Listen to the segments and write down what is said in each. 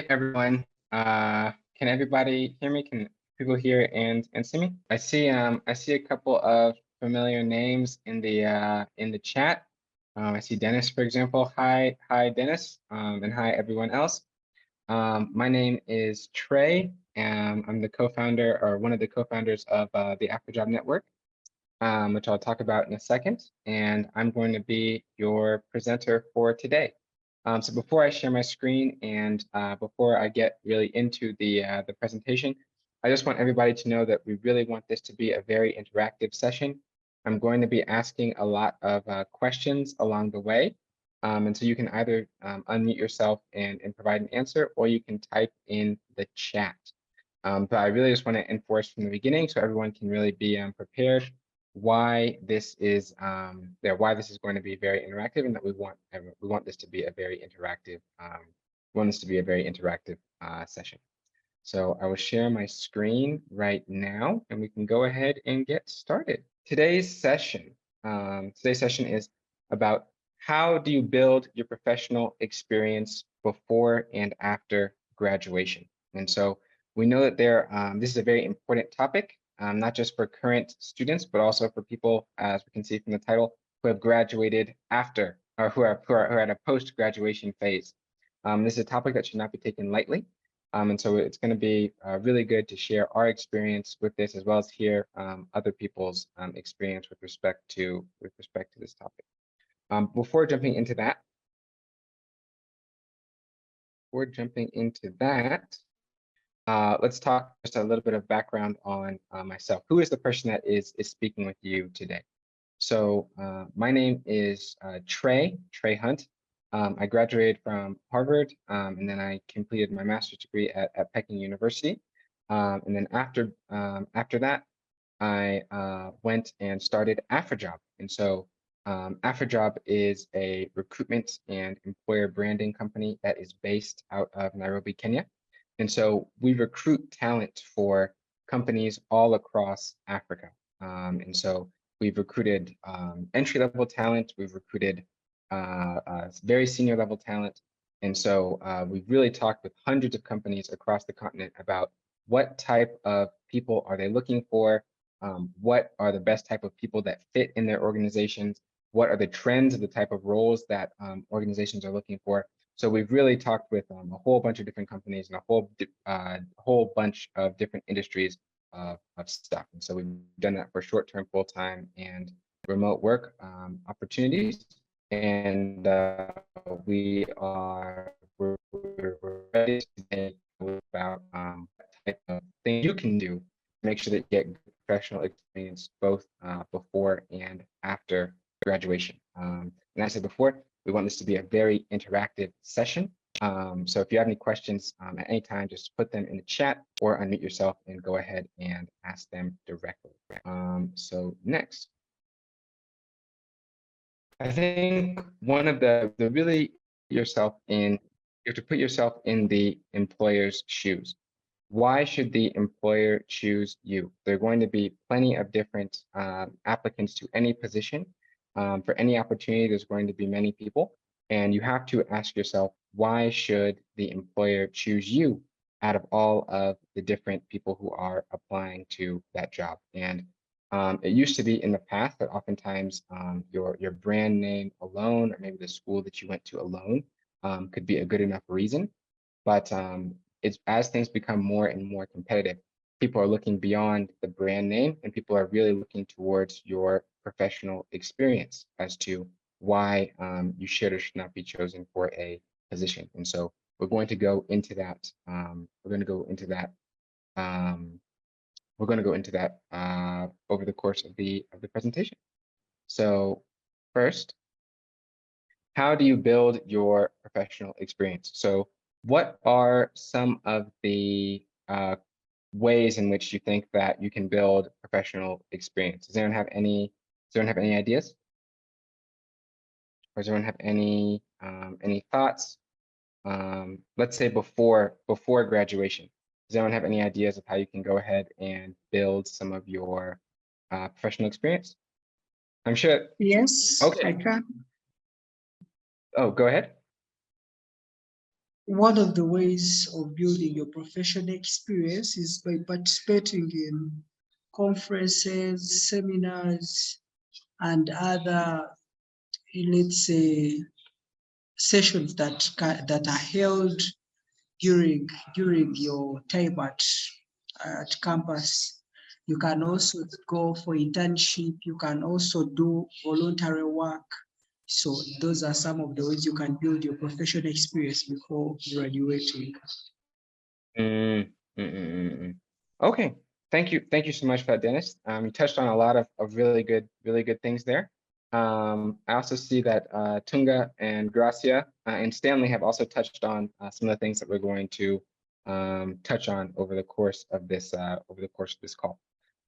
everyone. Can everybody hear me? Can people hear and see me? I see a couple of familiar names in the chat. I see Dennis, for example. Hi Dennis, and hi everyone else. My name is Trey, and I'm the co-founder or one of the co-founders of the Afrijob Network, which I'll talk about in a second. And I'm going to be your presenter for today. So before I share my screen and before I get really into the presentation, I just want everybody to know that we really want this to be a very interactive session. I'm going to be asking a lot of questions along the way. And so you can either unmute yourself and provide an answer, or you can type in the chat. But I really just want to enforce from the beginning so everyone can really be prepared why this is going to be very interactive, and that we want this to be a very interactive session. So I will share my screen right now, and we can go ahead and get started. Today's session is about how do you build your professional experience before and after graduation. And so we know that this is a very important topic. Not just for current students, but also for people, as we can see from the title, who have graduated after, or who are at a post-graduation phase. This is a topic that should not be taken lightly, and so it's going to be really good to share our experience with this, as well as hear other people's experience with respect to this topic. Before jumping into that, let's talk just a little bit of background on myself. Who is the person that is speaking with you today? So my name is Tre Hunt. I graduated from Harvard, and then I completed my master's degree at Peking University. And then after that, I went and started Afrijob. And so Afrijob is a recruitment and employer branding company that is based out of Nairobi, Kenya. And so we recruit talent for companies all across Africa. And so we've recruited entry-level talent, we've recruited very senior level talent. And so we've really talked with hundreds of companies across the continent about what type of people are they looking for, what are the best type of people that fit in their organizations, what are the trends of the type of roles that organizations are looking for. So we've really talked with a whole bunch of different companies and a whole bunch of different industries of stuff. And so we've done that for short-term, full-time, and remote work opportunities. And we're ready to talk about what type of things you can do to make sure that you get professional experience both before and after graduation. And as I said before, we want this to be a very interactive session. So if you have any questions at any time, just put them in the chat or unmute yourself and go ahead and ask them directly. So next, I think one of the really you have to put yourself in the employer's shoes. Why should the employer choose you? There are going to be plenty of different applicants to any position. For any opportunity, there's going to be many people, and you have to ask yourself, why should the employer choose you out of all of the different people who are applying to that job? And it used to be in the past that oftentimes your brand name alone, or maybe the school that you went to alone, could be a good enough reason. But as things become more and more competitive, people are looking beyond the brand name, and people are really looking towards your professional experience as to why you should or should not be chosen for a position. And so we're going to go into that. Over the course of the presentation. So first, how do you build your professional experience? So what are some of the ways in which you think that you can build professional experience? Does anyone have any ideas? Or does anyone have any thoughts? Let's say before graduation. Does anyone have any ideas of how you can go ahead and build some of your professional experience? I'm sure. Yes, okay. I can. Oh, go ahead. one of the ways of building your professional experience is by participating in conferences, seminars, and other, let's say, sessions that are held during your time at campus. You can also go for internship. You can also do voluntary work. So those are some of the ways you can build your professional experience before graduating. Mm, mm, mm, mm, mm. Okay, thank you so much for that, Dennis. You touched on a lot of really good things there. I also see that Tunga and Gracia and Stanley have also touched on some of the things that we're going to touch on over the course of this call.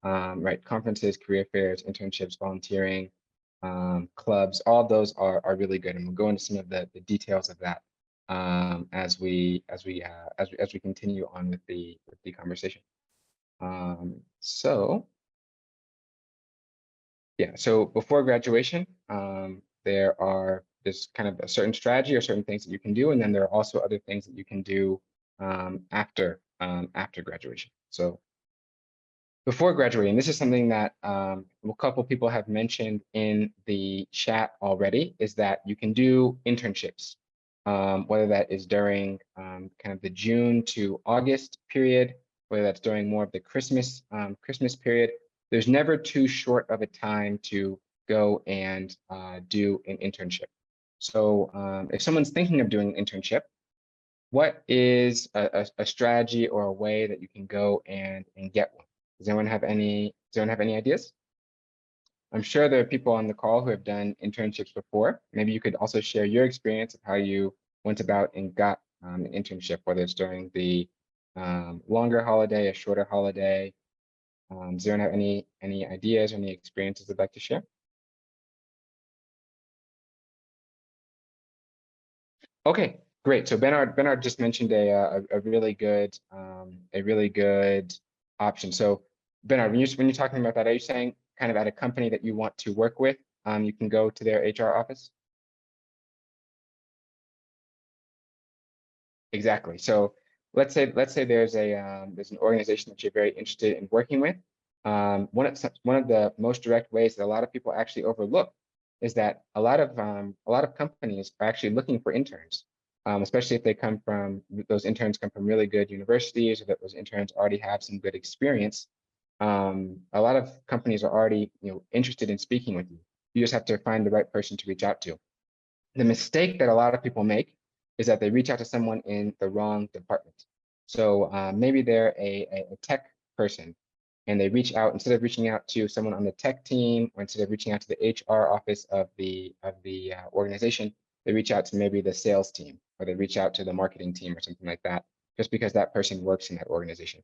Right, conferences, career fairs, internships, volunteering, clubs, all of those are really good, and we'll go into some of the details of that as we continue on with the conversation. So yeah, so before graduation, there's kind of a certain strategy or certain things that you can do, and then there are also other things that you can do after graduation. So before graduating, this is something that a couple people have mentioned in the chat already, is that you can do internships, whether that is during kind of the June to August period, whether that's during more of the Christmas period. There's never too short of a time to go and do an internship. So if someone's thinking of doing an internship, what is a strategy or a way that you can go and get one? Does anyone have any ideas? I'm sure there are people on the call who have done internships before. Maybe you could also share your experience of how you went about and got an internship, whether it's during the longer holiday, a shorter holiday. Does anyone have any ideas or any experiences they'd like to share? Okay, great. So Bernard just mentioned a really good option. So Bernard, when you're talking about that, are you saying kind of at a company that you want to work with, you can go to their HR office? Exactly. So let's say there's an organization that you're very interested in working with. One of the most direct ways that a lot of people actually overlook is that a lot of companies are actually looking for interns, especially if those interns come from really good universities, or that those interns already have some good experience. A lot of companies are already interested in speaking with you. You just have to find the right person to reach out to. The mistake that a lot of people make is that they reach out to someone in the wrong department. So maybe they're a tech person, and they reach out, instead of reaching out to someone on the tech team, or instead of reaching out to the HR office of the organization, they reach out to maybe the sales team, or they reach out to the marketing team or something like that, just because that person works in that organization.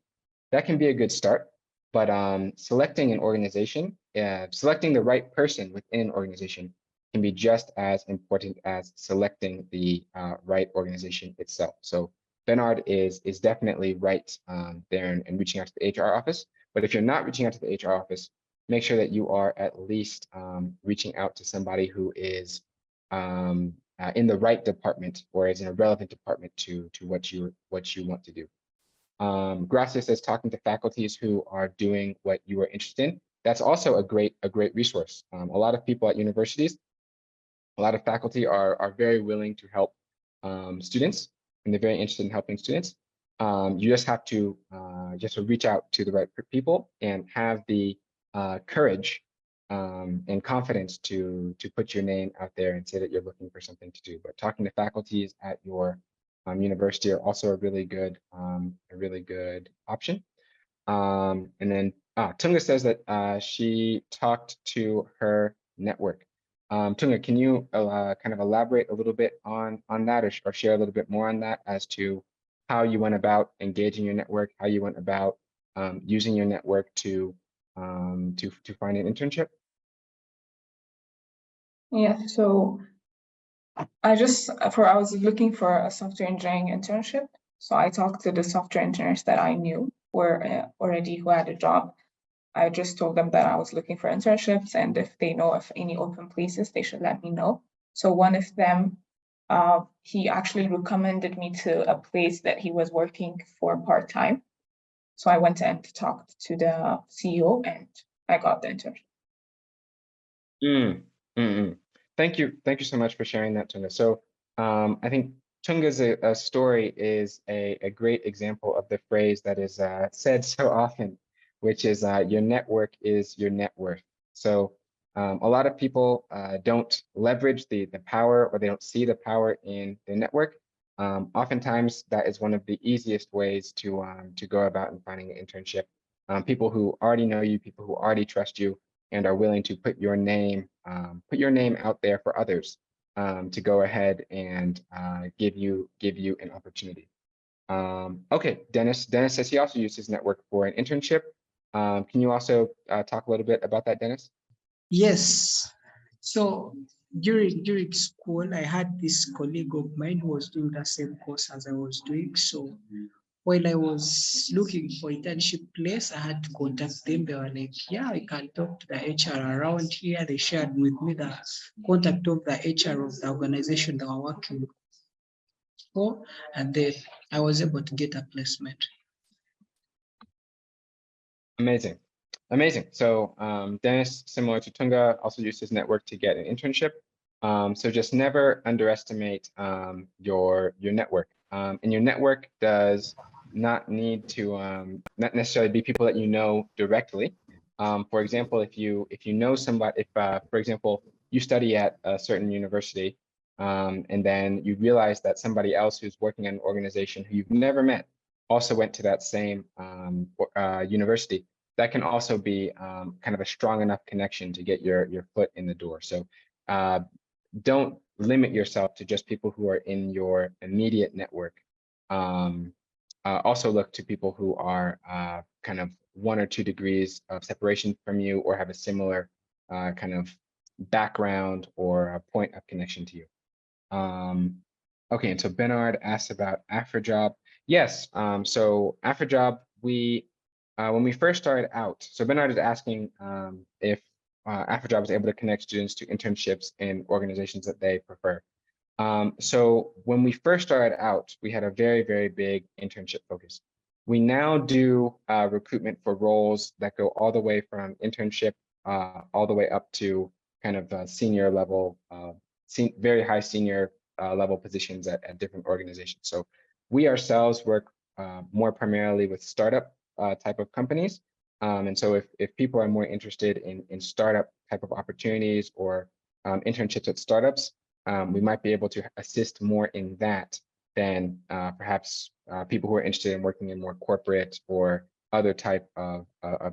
That can be a good start, but selecting an organization, selecting the right person within an organization can be just as important as selecting the right organization itself. So Bernard is definitely right there in reaching out to the HR office. But if you're not reaching out to the HR office, make sure that you are at least reaching out to somebody who is in the right department, or is in a relevant department to what you want to do. Gracia says talking to faculties who are doing what you are interested in. That's also a great resource. A lot of people at universities, a lot of faculty are very willing to help students, and they're very interested in helping students. You just have to reach out to the right people and have the courage and confidence to put your name out there and say that you're looking for something to do. But talking to faculties at your university are also a really good option. And then Tunga says that she talked to her network. Tunga, can you kind of elaborate a little bit on that, or share a little bit more on that as to how you went about engaging your network, how you went about using your network to find an internship? Yeah, so I was looking for a software engineering internship. So I talked to the software engineers that I knew who had a job. I just told them that I was looking for internships, and if they know of any open places, they should let me know. So one of them he actually recommended me to a place that he was working for part-time. So I went and talked to the CEO and I got the internship. Thank you so much for sharing that, Tunga. So I think Tunga's a story is a great example of the phrase that is said so often, which is your network is your net worth. So a lot of people don't leverage the power, or they don't see the power in the network. Oftentimes, that is one of the easiest ways to go about and finding an internship. People who already know you, people who already trust you, and are willing to put your name out there for others to go ahead and give you an opportunity. Okay, Dennis says he also used his network for an internship. Can you also talk a little bit about that, Dennis? Yes. So during school, I had this colleague of mine who was doing the same course as I was doing. So while I was looking for internship place, I had to contact them. They were like, yeah, I can talk to the HR around here. They shared with me the contact of the HR of the organization they were working for, and then I was able to get a placement. Amazing. So Dennis, similar to Tunga, also used his network to get an internship. So just never underestimate your network. And your network does not need to not necessarily be people that you know directly. For example, if you know somebody, if for example you study at a certain university, and then you realize that somebody else who's working in an organization who you've never met also went to that same university, that can also be kind of a strong enough connection to get your foot in the door. So don't limit yourself to just people who are in your immediate network. Also look to people who are kind of 1 or 2 degrees of separation from you, or have a similar kind of background or a point of connection to you. Okay, and so Bernard asked about Afrijob. Yes, so Afrijob, when we first started out, so Bernard is asking if Afrijob is able to connect students to internships in organizations that they prefer. So when we first started out, we had a very, very big internship focus. We now do recruitment for roles that go all the way from internship all the way up to kind of senior level, very high senior level positions at different organizations. So we ourselves work more primarily with startup type of companies. And so if people are more interested in startup type of opportunities or internships at startups, we might be able to assist more in that than perhaps people who are interested in working in more corporate or other type of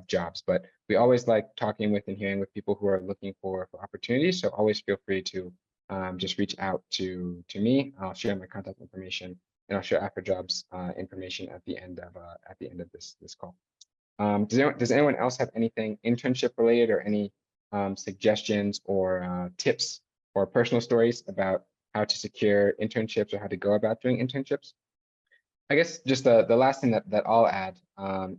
jobs. But we always like talking with and hearing with people who are looking for opportunities. So always feel free to just reach out to me. I'll share my contact information, and I'll share Afrijob's information at the end of this call. Does anyone else have anything internship related, or any suggestions or tips or personal stories about how to secure internships or how to go about doing internships? I guess just the last thing that I'll add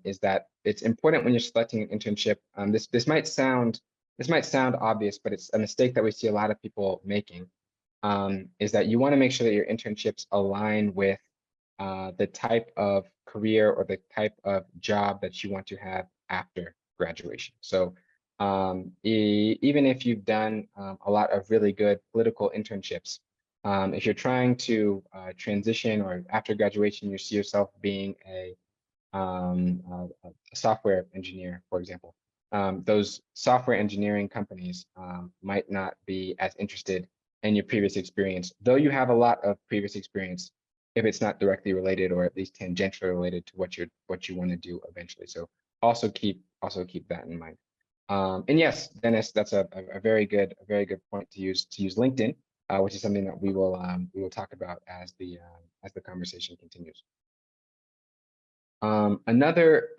is that it's important when you're selecting an internship. This might sound obvious, but it's a mistake that we see a lot of people making. Is that you want to make sure that your internships align with the type of career or the type of job that you want to have after graduation. So even if you've done a lot of really good political internships, if you're trying to transition, or after graduation you see yourself being a software engineer, for example, those software engineering companies might not be as interested in your previous experience, though you have a lot of previous experience, if it's not directly related or at least tangentially related to what you want to do eventually. So also keep that in mind. And yes, Dennis, that's a very good point to use LinkedIn, which is something that we will talk about as the conversation continues. Another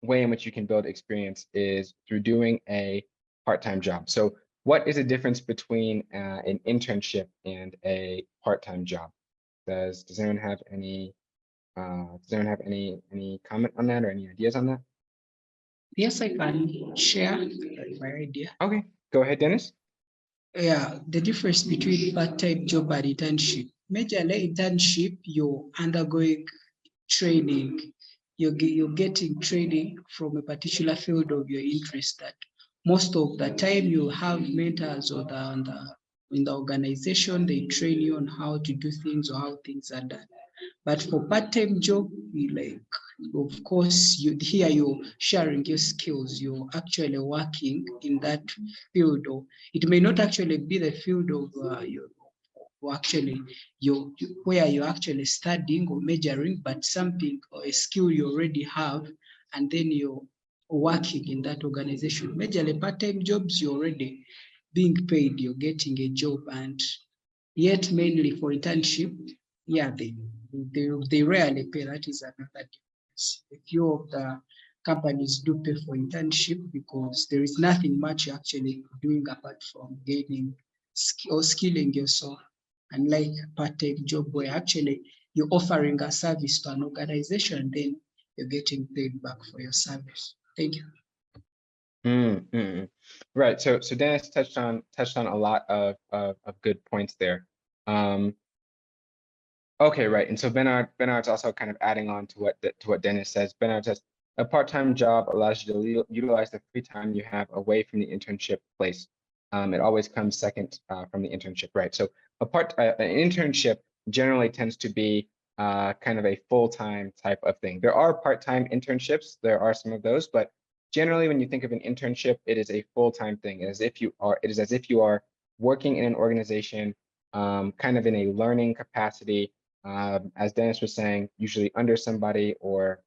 way in which you can build experience is through doing a part-time job. So what is the difference between an internship and a part-time job? Does anyone have any comment on that, or any ideas on that? Yes, I can share my idea. Okay, go ahead, Dennis. Yeah, the difference between part-time job and internship. Majorly internship, you're undergoing training. You're getting training from a particular field of your interest that most of the time you have mentors or in the organization, they train you on how to do things or how things are done. But for part-time job, of course, here you're sharing your skills. You're actually working in that field, or it may not actually be the field of where you're actually studying or majoring, but something or a skill you already have, and then you're working in that organization. Majorly part-time jobs, you're already being paid, you're getting a job, and yet mainly for internship, yeah, they rarely pay. That is another difference. A few of the companies do pay for internship because there is nothing much you're actually doing apart from gaining skill or skilling yourself. Unlike part-time job where actually you're offering a service to an organization, then you're getting paid back for your service. Thank you. Right. So Dennis touched on a lot of good points there. Okay, right. And so Bernard's also kind of adding on to what Dennis says. Bernard says a part-time job allows you to utilize the free time you have away from the internship place. It always comes second from the internship, right? So an internship generally tends to be kind of a full-time type of thing. There are part-time internships. There are some of those, but generally, when you think of an internship, it is a full-time thing. It is as if you are working in an organization, kind of in a learning capacity. As Dennis was saying, usually under somebody or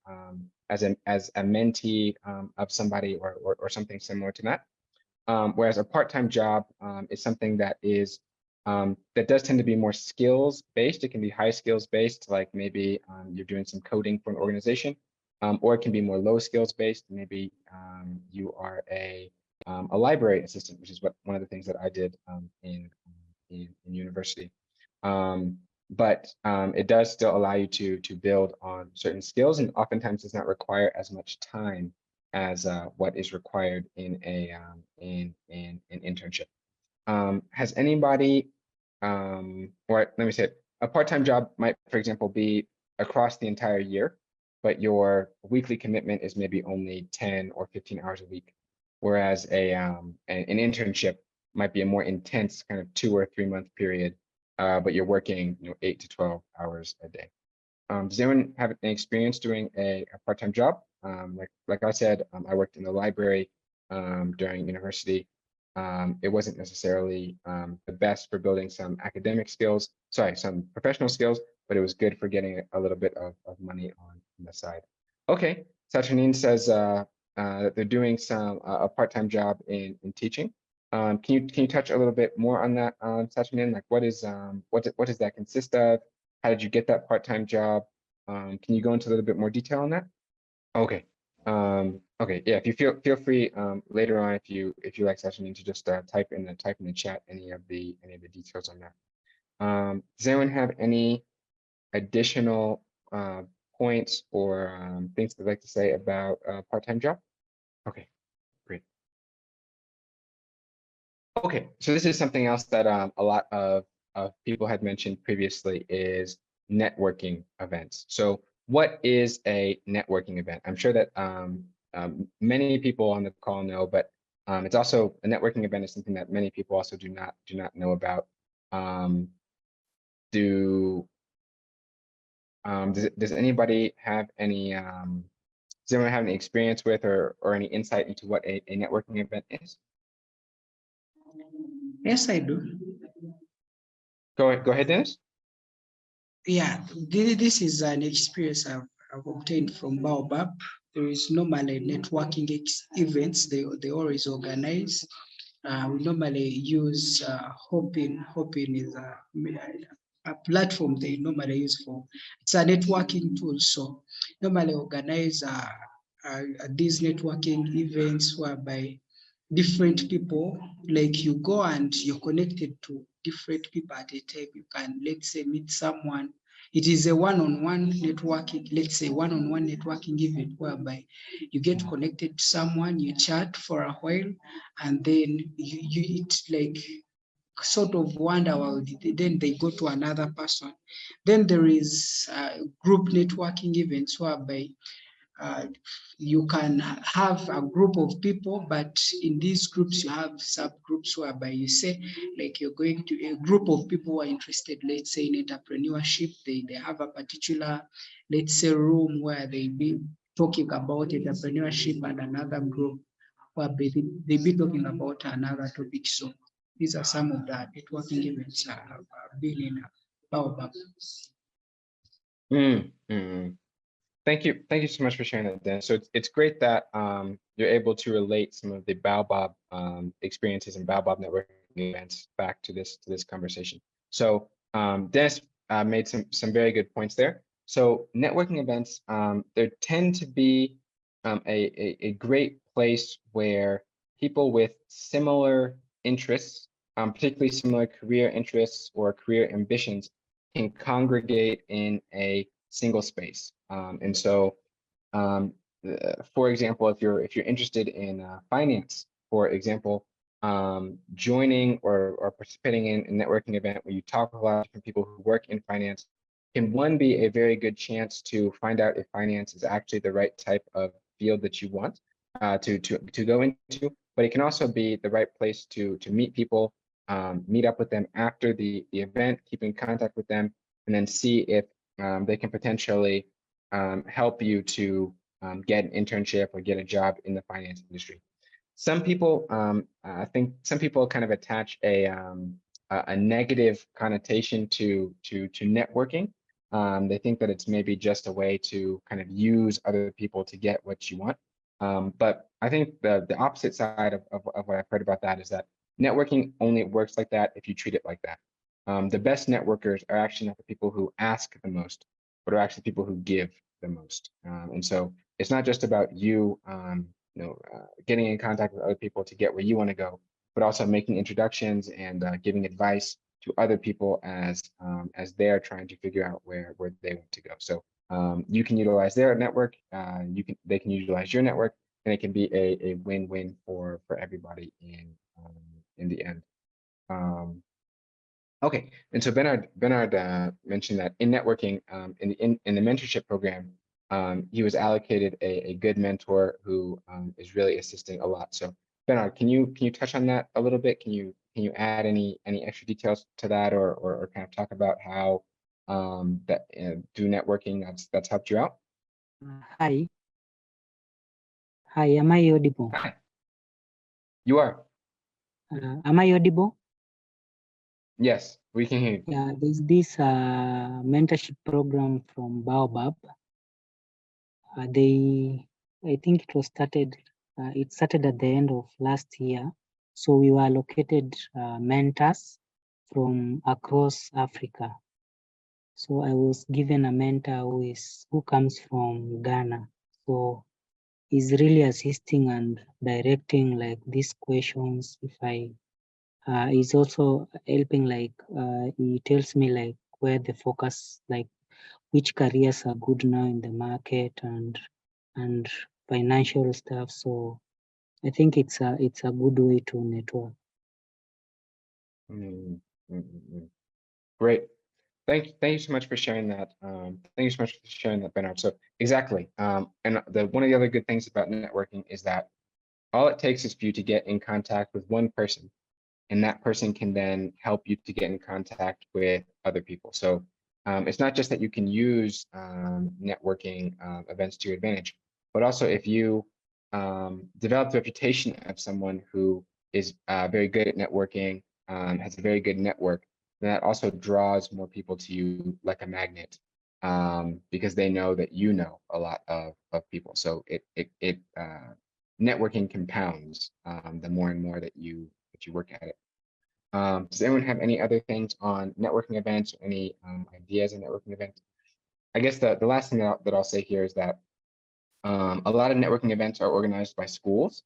as a mentee of somebody or something similar to that. Whereas a part-time job is something that is that does tend to be more skills based. It can be high skills based, like maybe you're doing some coding for an organization, or it can be more low skills based. Maybe you are a library assistant, which is one of the things that I did in university. But it does still allow you to build on certain skills, and oftentimes does not require as much time as what is required in an internship. Has anybody, or let me say it, a part-time job might, for example, be across the entire year, but your weekly commitment is maybe only 10 or 15 hours a week, whereas an internship might be a more intense kind of 2 or 3 month period, but you're working 8 to 12 hours a day. Does anyone have any experience doing a part-time job? Like I said, I worked in the library during university. It wasn't necessarily the best for building some academic skills, some professional skills, but it was good for getting a little bit of money on the side. Okay, Saturnine says that they're doing a part-time job in teaching. Can you touch a little bit more on that, Saturnine? Like what does that consist of? How did you get that part-time job? Can you go into a little bit more detail on that? Okay. Okay. Yeah. If you feel free later on, if you like Session, to just type in the chat any of the details on that. Does anyone have any additional points or things they'd like to say about part-time job? Okay. Great. Okay. So this is something else that a lot of people had mentioned previously is networking events. So what is a networking event? I'm sure that many people on the call know, but it's also a networking event is something that many people also do not know about. Does anybody have any does anyone have any experience with or any insight into what a networking event is? Yes, I do. Go ahead, Dennis. Yeah, this is an experience I've obtained from Baobab. There is normally networking events they always organize. We normally use Hopin. Hopin is a platform they normally use for. It's a networking tool. So normally organize these networking events whereby different people, like you go and you're connected to different people at a time. You can, let's say, meet someone. It is a one-on-one networking, let's say one-on-one networking event whereby you get connected to someone, you chat for a while, and then you eat like sort of wonder, well, then they go to another person. Then there is group networking events whereby you can have a group of people, but in these groups you have subgroups whereby you say, like, you're going to a group of people who are interested, let's say, in entrepreneurship. They have a particular, let's say, room where they be talking about entrepreneurship, and another group where they be talking about another topic. So these are some of the networking events I've been in Baobab. Mm, mm. Thank you so much for sharing that, Dan. So it's great that you're able to relate some of the Baobab experiences and Baobab networking events back to this conversation. So Dennis made some very good points there. So networking events, there tend to be a great place where people with similar interests, particularly similar career interests or career ambitions, can congregate in a single space. And so, for example, if you're interested in finance, for example, joining or participating in a networking event where you talk with a lot of different people who work in finance can, one, be a very good chance to find out if finance is actually the right type of field that you want to go into, but it can also be the right place to meet people, meet up with them after the event, keep in contact with them, and then see if they can potentially help you to get an internship or get a job in the finance industry. Some people, I think some people kind of attach a negative connotation to networking. They think that it's maybe just a way to kind of use other people to get what you want. But I think the opposite side of what I've heard about that is that networking only works like that if you treat it like that. The best networkers are actually not the people who ask the most, but are actually people who give the most. And so it's not just about you, getting in contact with other people to get where you want to go, but also making introductions and giving advice to other people as they're trying to figure out where they want to go. So you can utilize their network, they can utilize your network, and it can be a win-win for everybody in the end. Okay, and so Bernard mentioned that in networking, in the mentorship program, he was allocated a good mentor who is really assisting a lot. So Bernard, can you touch on that a little bit? Can you add any extra details to that, or kind of talk about how that through networking that's helped you out? Hi, am I audible? Hi, you are. Am I audible? Yes, we can hear you. Yeah, there's this mentorship program from Baobab. I think it was started. It started at the end of last year. So we were allocated mentors from across Africa. So I was given a mentor who comes from Ghana. So he's really assisting and directing like these questions. If I he's also helping, like he tells me like where the focus, like which careers are good now in the market and financial stuff. So I think it's a good way to network. Great. Thank you so much for sharing that. Thank you so much for sharing that, Bernard. So exactly. And one of the other good things about networking is that all it takes is for you to get in contact with one person, and that person can then help you to get in contact with other people. So it's not just that you can use networking events to your advantage, but also if you develop the reputation of someone who is very good at networking, has a very good network, then that also draws more people to you like a magnet, because they know that you know a lot of people. So it networking compounds the more and more that you work at it. Does anyone have any other things on networking events or any ideas on networking events? I guess the last thing that I'll say here is that a lot of networking events are organized by schools,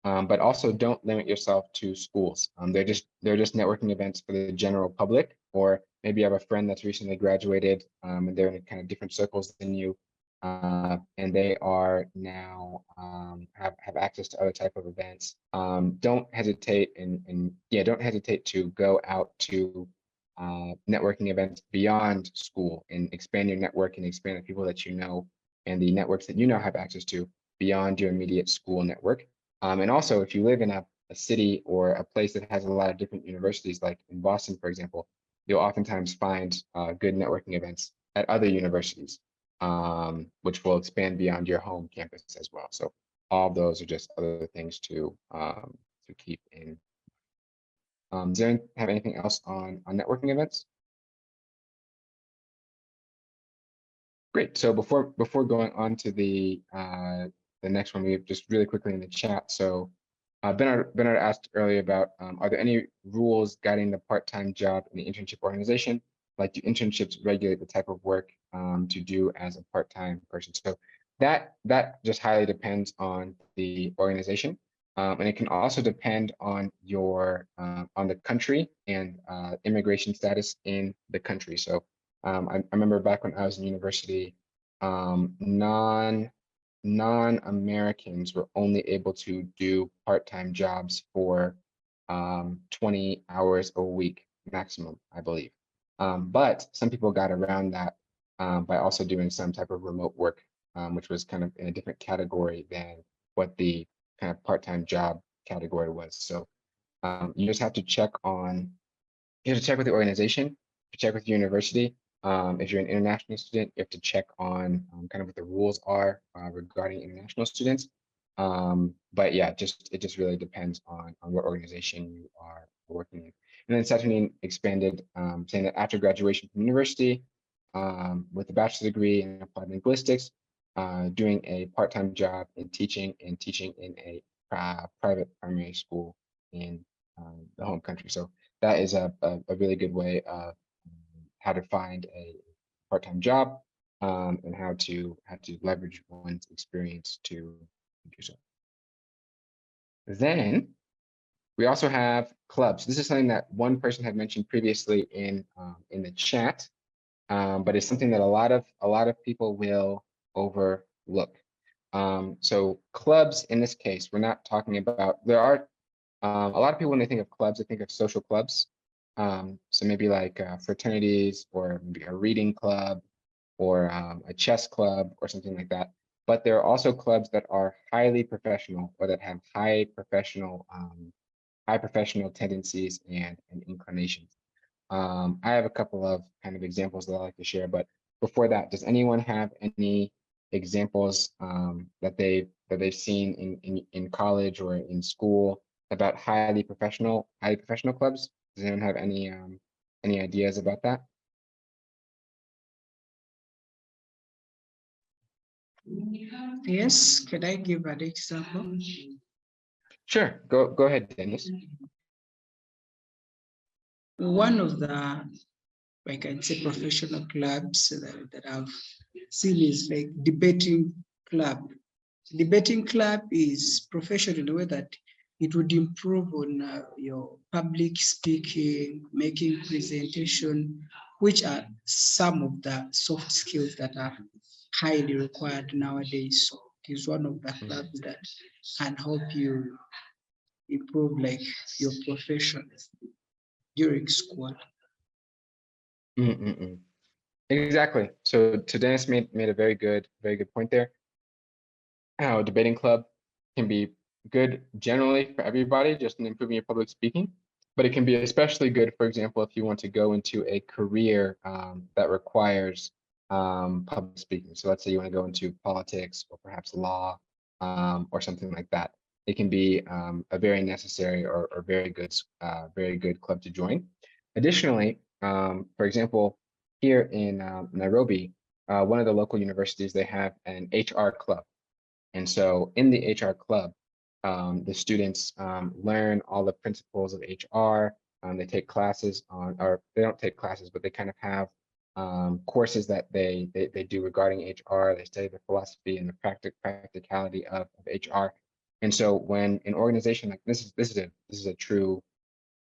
but also don't limit yourself to schools. They're just networking events for the general public, or maybe you have a friend that's recently graduated and they're in kind of different circles than you. and they are now have access to other type of events. Don't hesitate don't hesitate to go out to networking events beyond school and expand your network and expand the people that you know and the networks that you now have access to beyond your immediate school network. And also, if you live in a city or a place that has a lot of different universities, like in Boston, for example, you'll oftentimes find good networking events at other universities, which will expand beyond your home campus as well. So all of those are just other things to keep in. Does anyone have anything else on networking events? Great. So before going on to the next one, we have just really quickly in the chat. So Bernard asked earlier about are there any rules guiding the part-time job in the internship organization? Like, do internships regulate the type of work to do as a part-time person? So that just highly depends on the organization, and it can also depend on your on the country and immigration status in the country. So I remember back when I was in university, non-Americans were only able to do part-time jobs for 20 hours a week maximum, I believe. But some people got around that by also doing some type of remote work, which was kind of in a different category than what the kind of part-time job category was. So you just have to check with the organization, check with the university. If you're an international student, you have to check on kind of what the rules are regarding international students. But yeah, it just really depends on what organization you are working in. And then Saturnine expanded, saying that after graduation from university, with a bachelor's degree in applied linguistics, doing a part-time job in teaching in a private primary school in the home country. So that is a really good way of how to find a part-time job and how to leverage one's experience to do so. Then we also have clubs. This is something that one person had mentioned previously in the chat, but it's something that a lot of people will overlook. So clubs in this case, we're not talking about. There are a lot of people when they think of clubs, they think of social clubs. So maybe like fraternities or maybe a reading club or a chess club or something like that. But there are also clubs that are highly professional or that have high professional tendencies and inclinations. I have a couple of kind of examples that I like to share, but before that, does anyone have any examples that they've seen in college or in school about highly professional clubs? Does anyone have any ideas about that? Yes, can I give an example? Sure, go ahead, Dennis. One of the, I can say, professional clubs that I've seen is like debating club. Debating club is professional in the way that it would improve on your public speaking, making presentation, which are some of the soft skills that are highly required nowadays. So it is one of the clubs that can help you improve like your profession during school. Exactly. So Dennis made a very good point there. How a debating club can be good generally for everybody, just in improving your public speaking, but it can be especially good, for example, if you want to go into a career that requires public speaking. So let's say you want to go into politics or perhaps law or something like that. It can be a very necessary or very good club to join. Additionally, for example, here in Nairobi, one of the local universities, they have an HR club. And so in the HR club, the students learn all the principles of HR. They take classes on, or they don't take classes, but they kind of have courses that they do regarding HR. They study the philosophy and the practicality of HR. And so when an organization like this is a true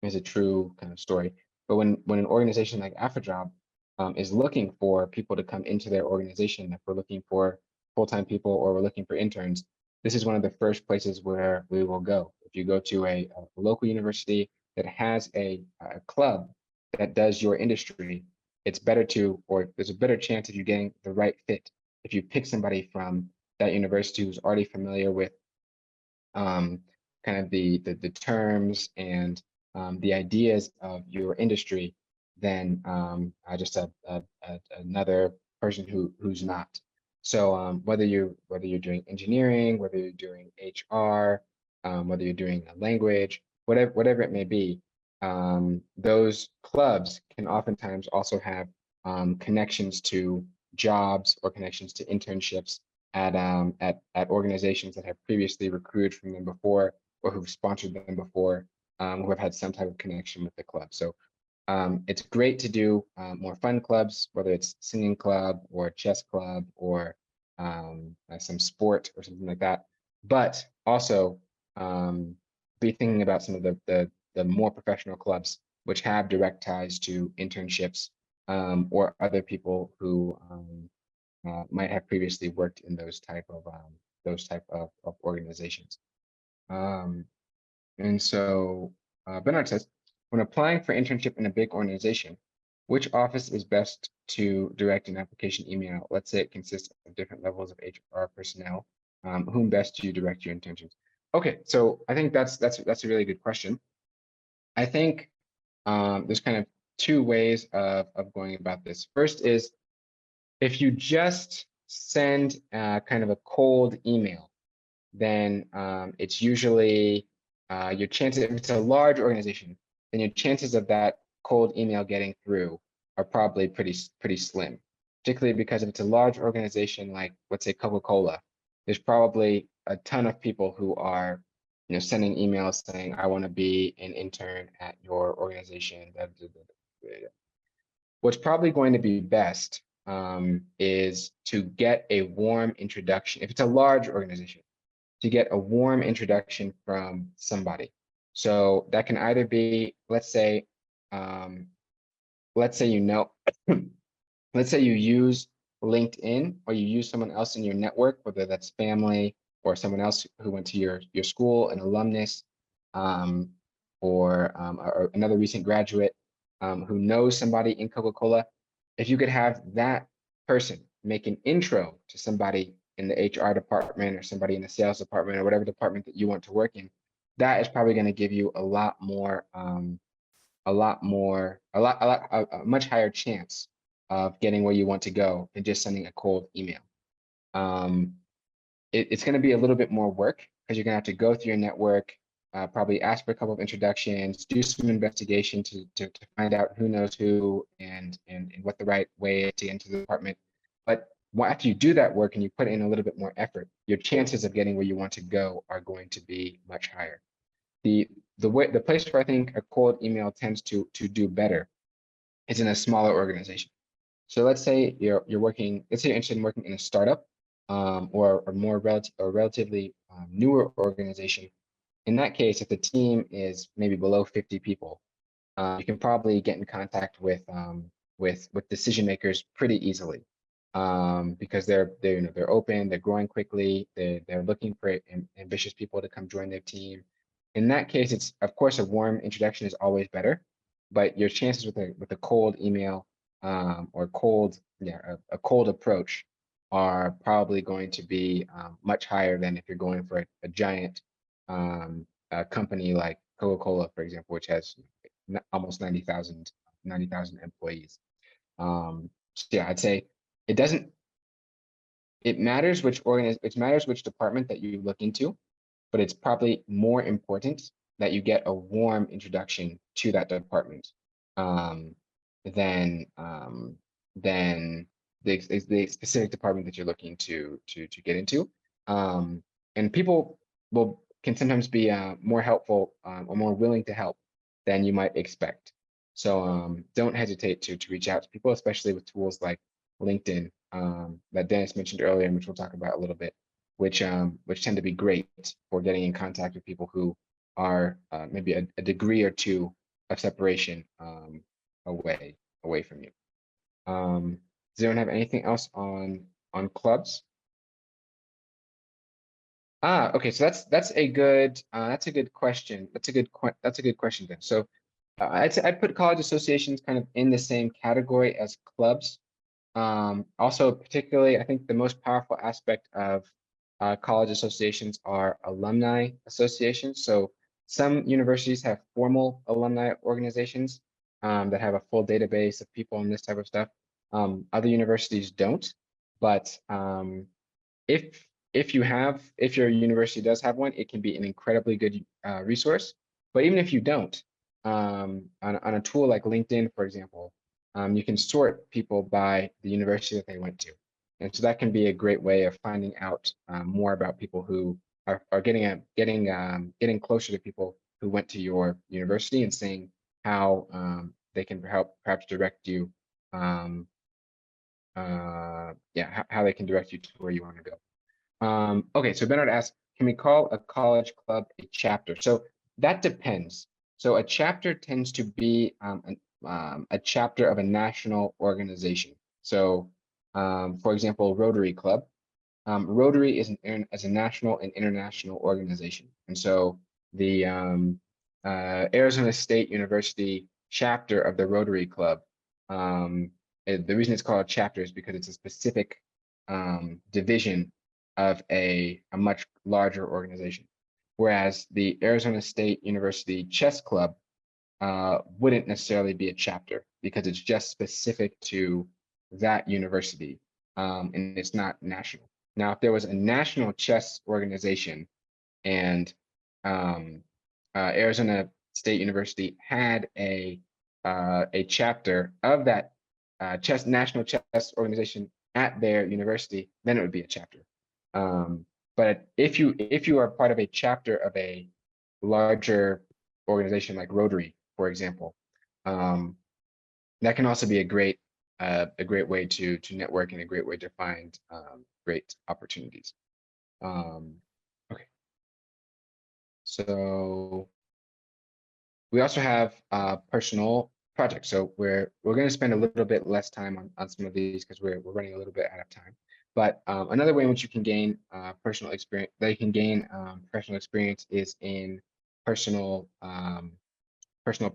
kind of story. But when an organization like Afrijob is looking for people to come into their organization, if we're looking for full-time people or we're looking for interns, this is one of the first places where we will go. If you go to a local university that has a club that does your industry, it's better to, or there's a better chance of you getting the right fit if you pick somebody from that university who's already familiar with kind of the terms and the ideas of your industry than just another person who's not. So whether you're doing engineering, whether you're doing HR, whether you're doing a language, whatever it may be, those clubs can oftentimes also have connections to jobs or connections to internships at organizations that have previously recruited from them before or who've sponsored them before, who have had some type of connection with the club. So it's great to do more fun clubs, whether it's singing club or chess club or some sport or something like that. But also be thinking about some of the more professional clubs which have direct ties to internships or other people who might have previously worked in those type of organizations. And so Bernard says, when applying for internship in a big organization, which office is best to direct an application email? Let's say it consists of different levels of HR personnel. Whom best do you direct your intentions? Okay, so I think that's a really good question. I think there's kind of two ways of going about this. First is if you just send kind of a cold email, then it's usually your chances, if it's a large organization, then your chances of that cold email getting through are probably pretty slim, particularly because if it's a large organization like, let's say, Coca-Cola, there's probably a ton of people who are sending emails saying, I want to be an intern at your organization. What's probably going to be best is to get a warm introduction. If it's a large organization, to get a warm introduction from somebody. So that can either be, let's say let's say you use LinkedIn or you use someone else in your network, whether that's family or someone else who went to your school, an alumnus, or another recent graduate who knows somebody in Coca-Cola. If you could have that person make an intro to somebody in the HR department or somebody in the sales department or whatever department that you want to work in, that is probably going to give you a much higher chance of getting where you want to go than just sending a cold email. It's going to be a little bit more work because you're going to have to go through your network, probably ask for a couple of introductions, do some investigation to find out who knows who and what the right way is to get into the department. But after you do that work and you put in a little bit more effort, your chances of getting where you want to go are going to be much higher. The place where I think a cold email tends to do better is in a smaller organization. So let's say you're interested in working in a startup or relatively newer organization. In that case, if the team is maybe below 50 people, you can probably get in contact with decision makers pretty easily because they're open, they're growing quickly, they're looking for ambitious people to come join their team. In that case, it's of course a warm introduction is always better, but your chances with a cold email or a cold approach are probably going to be much higher than if you're going for a giant company like Coca-Cola, for example, which has almost 90,000 employees. So yeah, I'd say it matters which department that you look into, but it's probably more important that you get a warm introduction to that department than the specific department that you're looking to get into. And people can sometimes be more helpful or more willing to help than you might expect. So don't hesitate to reach out to people, especially with tools like LinkedIn that Dennis mentioned earlier, and which we'll talk about a little bit, which tend to be great for getting in contact with people who are maybe a degree or two of separation away from you. Does anyone have anything else on clubs? Okay, so that's a good question. That's a good question then. So I'd put college associations kind of in the same category as clubs. Also, particularly, I think the most powerful aspect of college associations are alumni associations. So some universities have formal alumni organizations that have a full database of people and this type of stuff. Other universities don't, but if your university does have one, it can be an incredibly good resource. But even if you don't, on a tool like LinkedIn, for example, you can sort people by the university that they went to. And so that can be a great way of finding out more about people who are getting closer to people who went to your university and seeing how they can help perhaps direct you, yeah, how they can direct you to where you want to go. Okay, so Bernard asked, can we call a college club a chapter? So that depends. So a chapter tends to be a chapter of a national organization. So, for example, Rotary Club. Rotary is a national and international organization. And so the Arizona State University chapter of the Rotary Club, the reason it's called a chapter is because it's a specific division of a much larger organization. Whereas the Arizona State University Chess Club wouldn't necessarily be a chapter because it's just specific to that university and it's not national. Now, if there was a national chess organization and Arizona State University had a chapter of that national chess organization at their university, then it would be a chapter. But if you are part of a chapter of a larger organization like Rotary, for example, that can also be a great way to network and a great way to find great opportunities. Okay, so we also have personal projects. So we're going to spend a little bit less time on some of these because we're running a little bit out of time. But another way in which you can gain personal experience, professional experience, is in personal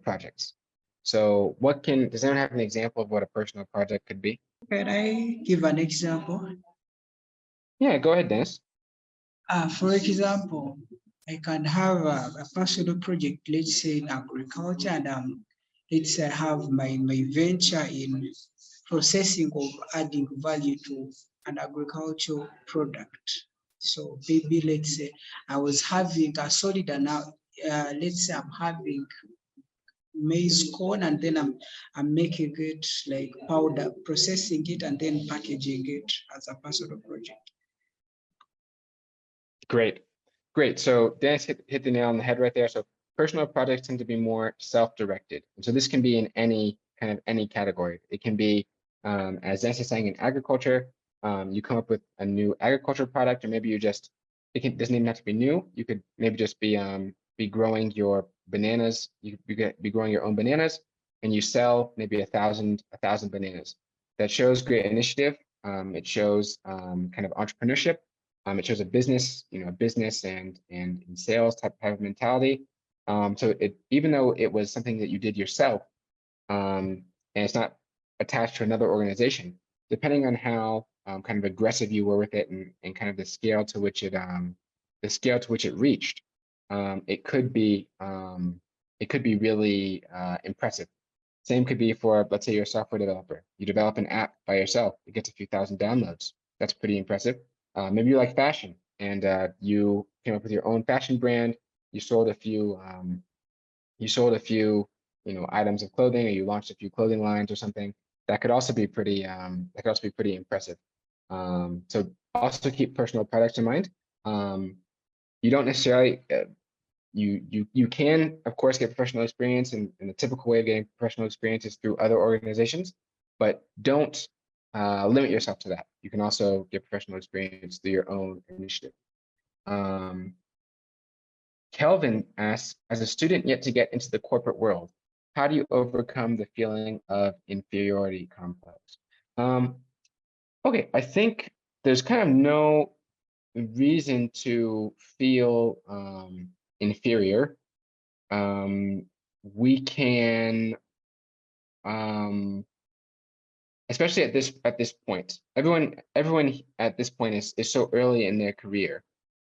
projects. So does anyone have an example of what a personal project could be? Can I give an example? Yeah, go ahead, Dennis. For example, I can have a personal project, let's say in agriculture, and let's say I have my venture in processing of adding value to an agricultural product. So maybe let's say I was having a solid, and now let's say I'm having maize corn, and then I'm making it like powder, processing it, and then packaging it as a personal project. Great. So Dennis hit the nail on the head right there. So personal projects tend to be more self-directed. And so this can be in any category. It can be, as Dennis is saying, in agriculture, you come up with a new agriculture product, or maybe doesn't even have to be new. You could maybe just be growing your bananas. You could be growing your own bananas, and you sell maybe 1,000 bananas. That shows great initiative. It shows kind of entrepreneurship. It shows a business, business and sales type of mentality. So even though it was something that you did yourself, and it's not attached to another organization, depending on how kind of aggressive you were with it and kind of the scale to which it reached, it could be really impressive. Same could be for, let's say, you're a software developer. You develop an app by yourself. It gets a few thousand downloads. That's pretty impressive. Maybe you like fashion and you came up with your own fashion brand. You sold a few items of clothing, or you launched a few clothing lines or something. That could also be pretty impressive. So also keep personal products in mind. You don't necessarily you can, of course, get professional experience, and the typical way of getting professional experience is through other organizations, but don't limit yourself to that. You can also get professional experience through your own initiative. Kelvin asks, as a student yet to get into the corporate world, how do you overcome the feeling of inferiority complex? Okay, I think there's kind of no reason to feel inferior. We can, especially at this point, everyone at this point is so early in their career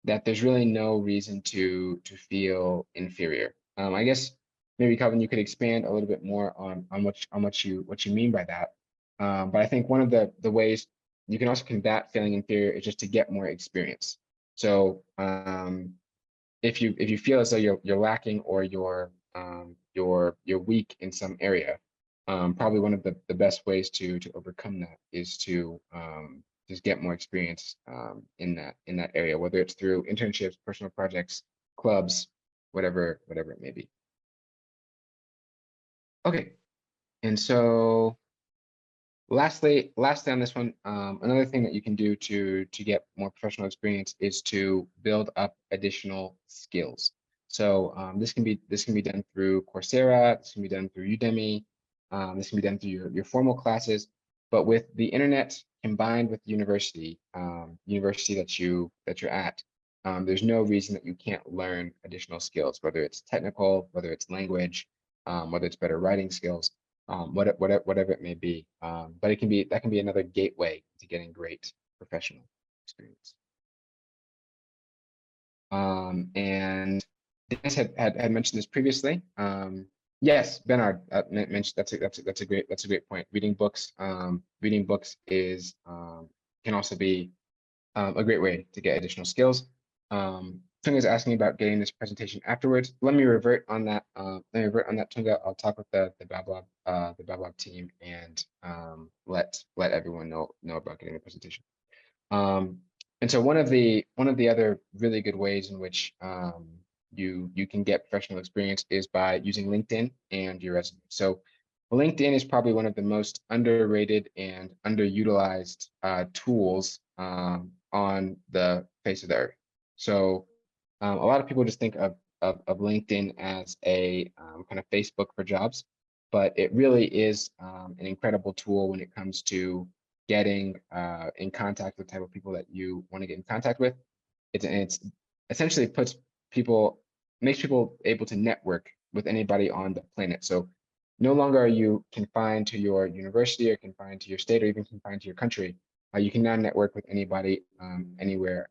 that there's really no reason to feel inferior. I guess maybe Calvin, you could expand a little bit more on what you mean by that. But I think one of the ways you can also combat feeling inferior is just to get more experience. So if you feel as though you're lacking or you're weak in some area, probably one of the best ways to overcome that is to just get more experience in that area, whether it's through internships, personal projects, clubs, whatever it may be. Okay, and so lastly on this one, another thing that you can do to get more professional experience is to build up additional skills. So this can be done through Coursera, this can be done through Udemy, this can be done through your formal classes. But with the internet combined with university that you're at, there's no reason that you can't learn additional skills, whether it's technical, whether it's language, whether it's better writing skills. Whatever it may be, but that can be another gateway to getting great professional experience. And Dennis had mentioned this previously. Yes, Bernard mentioned that's a great point. Reading books is can also be a great way to get additional skills. Tunga is asking about getting this presentation afterwards. Let me revert on that. Tunga. I'll talk with the Baobab team and let everyone know about getting the presentation. And so one of the other really good ways in which you can get professional experience is by using LinkedIn and your resume. So LinkedIn is probably one of the most underrated and underutilized tools on the face of the earth. So a lot of people just think of LinkedIn as a kind of Facebook for jobs, but it really is an incredible tool when it comes to getting in contact with the type of people that you want to get in contact with. It's essentially makes people able to network with anybody on the planet. So no longer are you confined to your university or confined to your state or even confined to your country. You can now network with anybody anywhere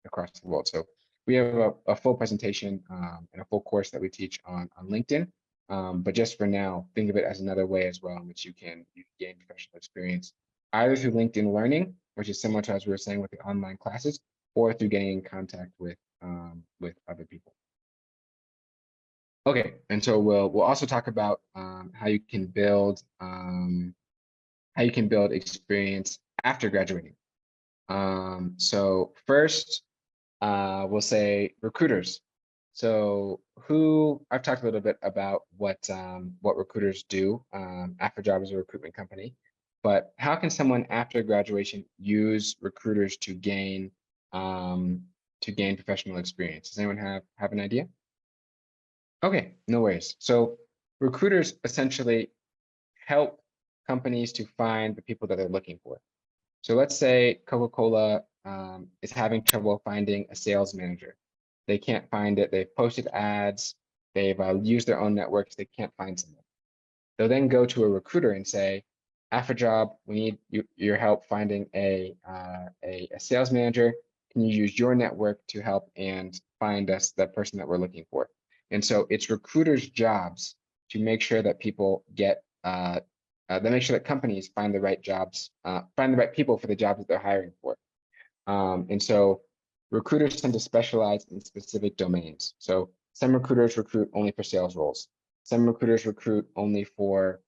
across the world. So we have a full presentation and a full course that we teach on LinkedIn. But just for now, think of it as another way as well in which you can gain professional experience, either through LinkedIn Learning, which is similar to as we were saying with the online classes, or through getting in contact with other people. Okay, and so we'll also talk about how you can build experience after graduating. So first, we'll say recruiters. So I've talked a little bit about what recruiters do. Afrijob is a recruitment company, but how can someone after graduation use recruiters to gain professional experience? Does anyone have an idea? Okay, no worries. So recruiters essentially help companies to find the people that they're looking for. So let's say Coca-Cola is having trouble finding a sales manager. They can't find it. They've posted ads. They've used their own networks. They can't find someone. They'll then go to a recruiter and say, Afrijob, we need your help finding a sales manager. Can you use your network to help and find us that person that we're looking for? And so it's recruiters' jobs to make sure that people get they make sure that companies find the right jobs, find the right people for the jobs that they're hiring for. And so recruiters tend to specialize in specific domains. So some recruiters recruit only for sales roles. Some recruiters recruit only for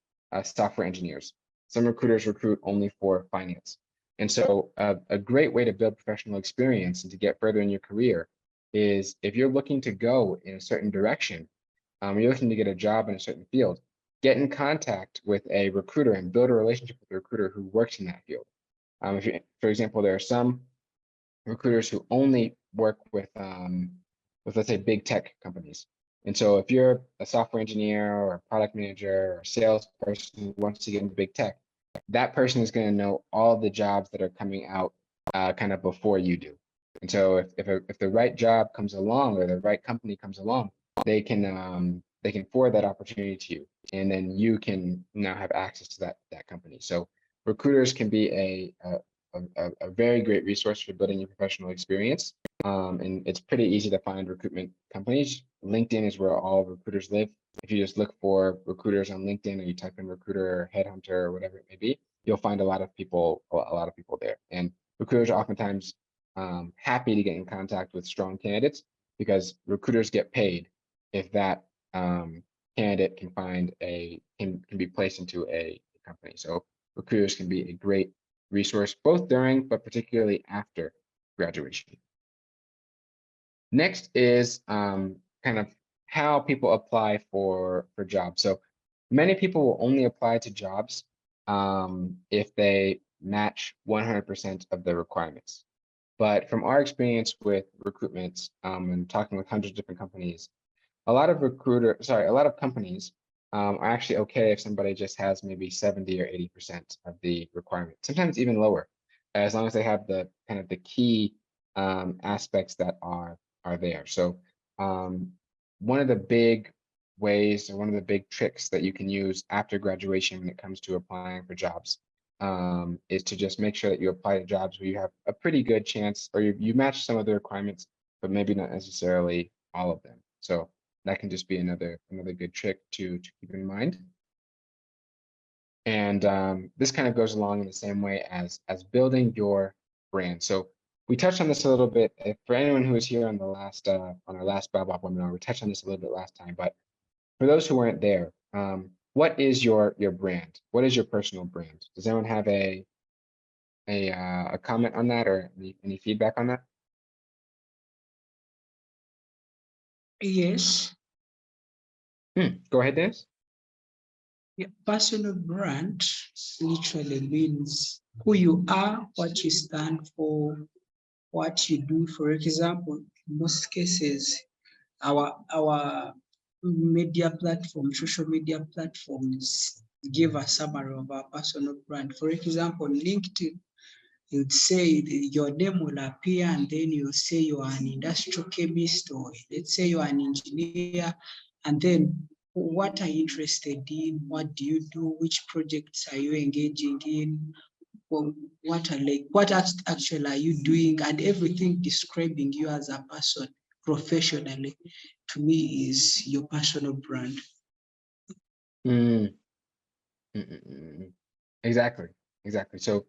software engineers. Some recruiters recruit only for finance. And so a great way to build professional experience and to get further in your career is if you're looking to go in a certain direction, you're looking to get a job in a certain field, get in contact with a recruiter and build a relationship with a recruiter who works in that field. For example, there are some recruiters who only work with let's say big tech companies. And so if you're a software engineer or a product manager or a salesperson who wants to get into big tech, that person is going to know all the jobs that are coming out kind of before you do. And so if the right job comes along or the right company comes along, they can forward that opportunity to you, and then you can now have access to that company. So recruiters can be a very great resource for building your professional experience. And it's pretty easy to find recruitment companies. LinkedIn is where all recruiters live. If you just look for recruiters on LinkedIn, or you type in recruiter or headhunter or whatever it may be, you'll find a lot of people there. And recruiters are oftentimes happy to get in contact with strong candidates, because recruiters get paid if that candidate can be placed into a company. So recruiters can be a great resource both during but particularly after graduation. Next is kind of how people apply for jobs. So many people will only apply to jobs if they match 100% of the requirements. But from our experience with recruitment and talking with hundreds of different companies, a lot of companies are actually okay if somebody just has maybe 70 or 80% of the requirement, sometimes even lower, as long as they have the kind of the key aspects that are there. So one of the big ways, or one of the big tricks that you can use after graduation when it comes to applying for jobs is to just make sure that you apply to jobs where you have a pretty good chance, or you match some of the requirements, but maybe not necessarily all of them. So that can just be another good trick to keep in mind. And this kind of goes along in the same way as building your brand. So we touched on this a little bit. For anyone who was here on the last on our last Baobab webinar, we touched on this a little bit last time. But for those who weren't there, what is your brand? What is your personal brand? Does anyone have a comment on that, or any feedback on that? Yes. Go ahead, Dennis. Yeah, personal brand literally means who you are, what you stand for, what you do. For example, in most cases, our media platform, social media platforms give a summary of our personal brand. For example, LinkedIn, you'd say your name will appear, and then you say you are an industrial chemist, or let's say you are an engineer, and then what are you interested in? What do you do? Which projects are you engaging in? What actually are you doing? And everything describing you as a person professionally, to me, is your personal brand. Exactly. So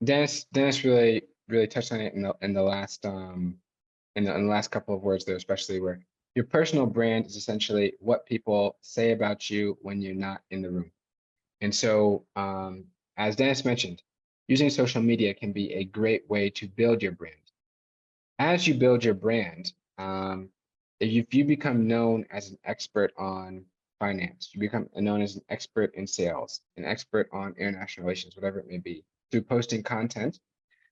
Dennis really touched on it in the last in the last couple of words there, especially, where your personal brand is essentially what people say about you when you're not in the room. And so as Dennis mentioned, using social media can be a great way to build your brand. As you build your brand, if you become known as an expert on finance, you become known as an expert in sales, an expert on international relations, whatever it may be, through posting content,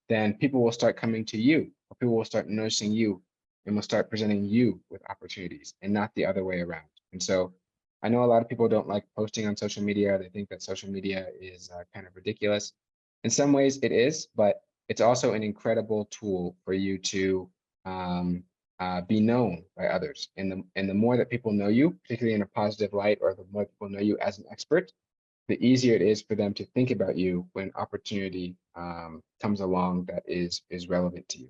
then people will start coming to you, or people will start noticing you, and will start presenting you with opportunities, and not the other way around. And so I know a lot of people don't like posting on social media. They think that social media is kind of ridiculous. In some ways it is, but it's also an incredible tool for you to be known by others. And the more that people know you, particularly in a positive light, or the more people know you as an expert, the easier it is for them to think about you when opportunity comes along that is relevant to you.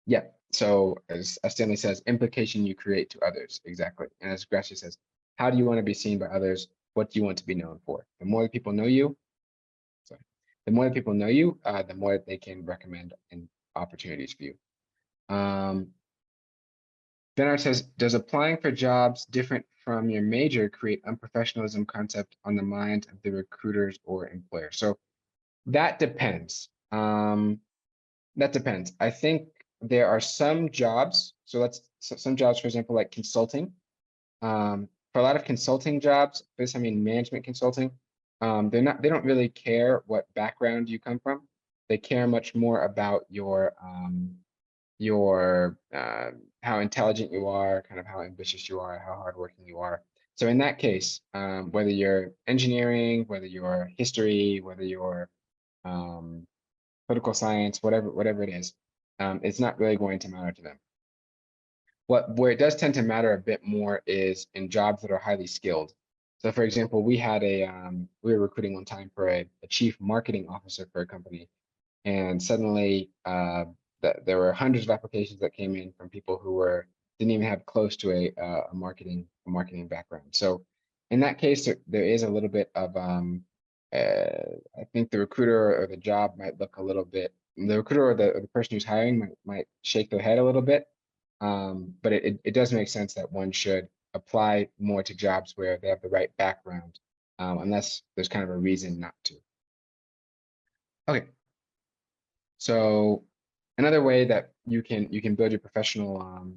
Yeah, so as Stanley says, implication you create to others, exactly. And as Gracia says, how do you want to be seen by others? What do you want to be known for? The more people know you, the more people know you, the more they can recommend and opportunities for you. Bernard says, does applying for jobs different from your major create unprofessionalism concept on the mind of the recruiters or employers? So that depends. That depends. I think there are some jobs. So some jobs, for example, like consulting. For a lot of consulting jobs, I mean management consulting, they don't really care what background you come from. They care much more about your how intelligent you are, kind of how ambitious you are, how hardworking you are. So in that case, whether you're engineering, whether you're history, whether you're political science, whatever it is, it's not really going to matter to them. Where it does tend to matter a bit more is in jobs that are highly skilled. So for example, we were recruiting one time for a chief marketing officer for a company, and suddenly there were hundreds of applications that came in from people who didn't even have close to a marketing background. So in that case, there is a little bit of I think the recruiter or the job might look a little bit, the recruiter or the person who's hiring might shake their head a little bit. But it does make sense that one should apply more to jobs where they have the right background, unless there's kind of a reason not to. Okay. So another way that you can build your professional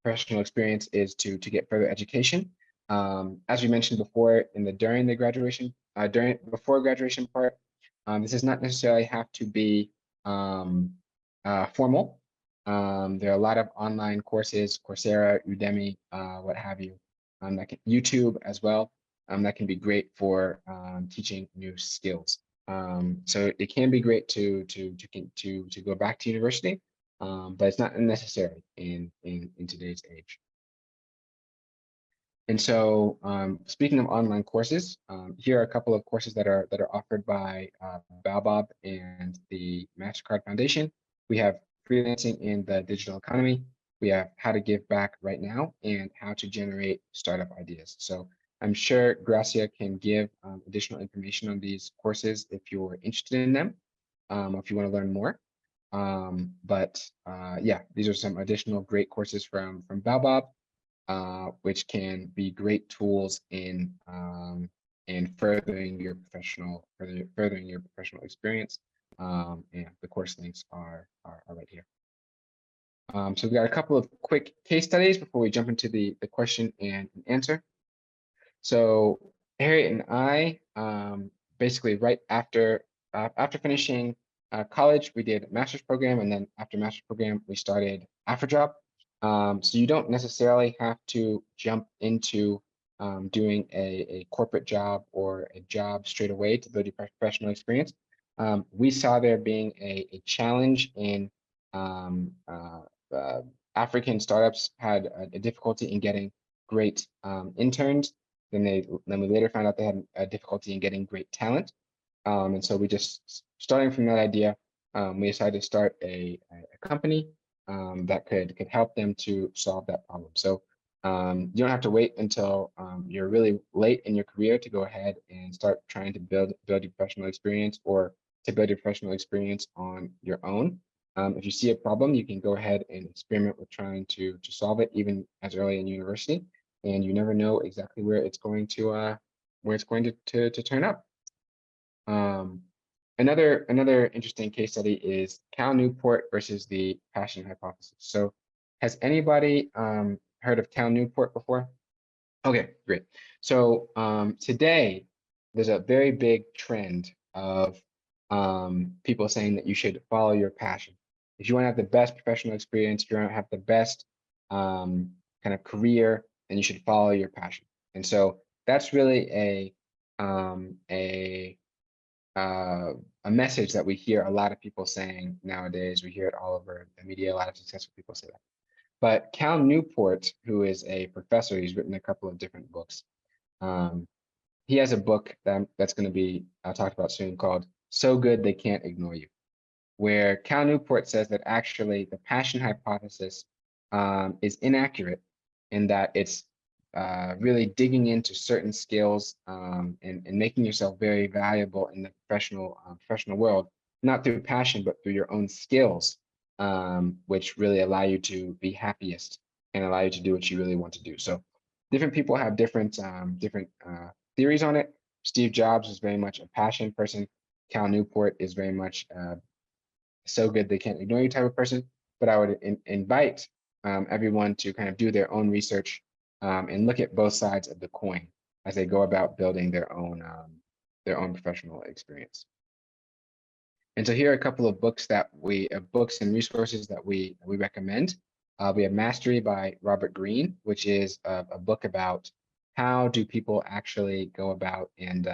experience is to get further education. As we mentioned before, before graduation part, this does not necessarily have to be formal. There are a lot of online courses, Coursera, Udemy, what have you, YouTube as well, that can be great for teaching new skills. So it can be great to go back to university, but it's not necessary in today's age. And so, speaking of online courses, here are a couple of courses that are offered by Baobab and the MasterCard Foundation. We have freelancing in the digital economy. We have how to give back right now and how to generate startup ideas. So I'm sure Gracia can give additional information on these courses if you're interested in them, or if you want to learn more. Yeah, these are some additional great courses from Baobab, which can be great tools in furthering your professional experience. And the course links are right here. So we've got a couple of quick case studies before we jump into the question and answer. So Harriet and I, basically right after finishing college, we did a master's program, and then after master's program, we started Afrijob. So you don't necessarily have to jump into doing a corporate job or a job straight away to build your professional experience. We saw there being a challenge in African startups had a difficulty in getting great interns. Then we later found out they had a difficulty in getting great talent. And so we just, starting from that idea, we decided to start a company that could help them to solve that problem. So you don't have to wait until you're really late in your career to go ahead and start trying to build your professional experience, or to build your professional experience on your own. If you see a problem, you can go ahead and experiment with trying to solve it even as early in university, and you never know exactly where it's going to turn up. Another interesting case study is Cal Newport versus the passion hypothesis. So has anybody heard of Cal Newport before? Okay, great. So today there's a very big trend of people saying that you should follow your passion. If you want to have the best professional experience, if you want to have the best kind of career, then you should follow your passion. And so that's really a message that we hear a lot of people saying nowadays. We hear it all over the media. A lot of successful people say that. But Cal Newport, who is a professor, he's written a couple of different books. He has a book that's going to be talked about soon called "So Good They Can't Ignore You," where Cal Newport says that actually the passion hypothesis is inaccurate, in that it's really digging into certain skills and making yourself very valuable in the professional world, not through passion, but through your own skills, which really allow you to be happiest and allow you to do what you really want to do. So different people have different theories on it. Steve Jobs is very much a passion person. Cal Newport is very much so good they can't ignore you type of person. But I would invite everyone to kind of do their own research and look at both sides of the coin as they go about building their own professional experience. And so here are a couple of books that books and resources that we recommend. We have Mastery by Robert Greene, which is a book about how do people actually go about and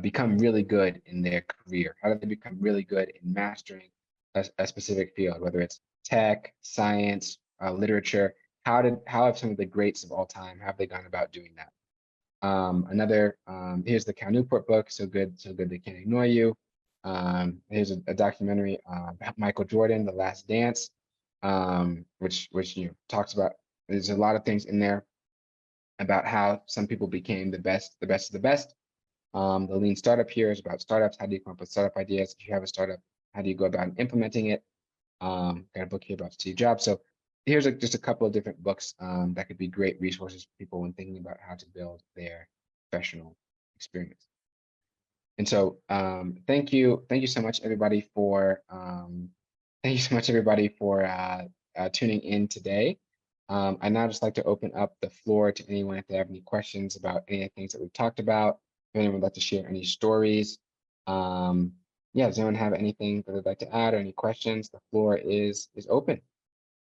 become really good in their career? How do they become really good in mastering a specific field, whether it's tech, science, literature? How have some of the greats of all time, how have they gone about doing that? Here's the Cal Newport book, So Good They Can't Ignore You. Here's a documentary about Michael Jordan, The Last Dance, which talks about, there's a lot of things in there about how some people became the best of the best. The Lean Startup here is about startups. How do you come up with startup ideas? If you have a startup, how do you go about implementing it? Got a book here about Steve Jobs. So here's just a couple of different books that could be great resources for people when thinking about how to build their professional experience. And so thank you so much, everybody, for tuning in today. I'd now just like to open up the floor to anyone if they have any questions about any of the things that we've talked about. If anyone would like to share any stories. Yeah, does anyone have anything that they'd like to add or any questions? The floor is open.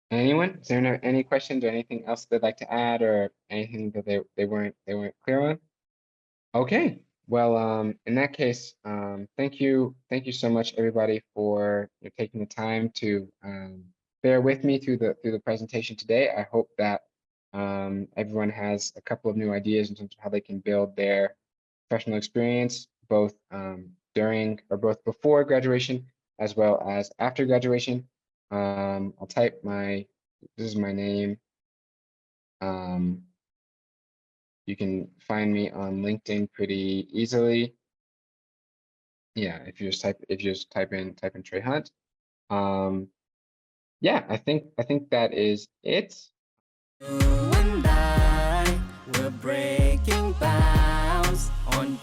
Anyone? Is there any questions or anything else they'd like to add or anything that they weren't clear on? Okay. Well, in that case, thank you so much, everybody, for taking the time to bear with me through the presentation today. I hope that everyone has a couple of new ideas in terms of how they can build their professional experience, both both before graduation as well as after graduation. I'll type this is my name. You can find me on LinkedIn pretty easily. Yeah, if you just type in Tre Hunt. Yeah, I think that is it. You and I, we're breaking bounds on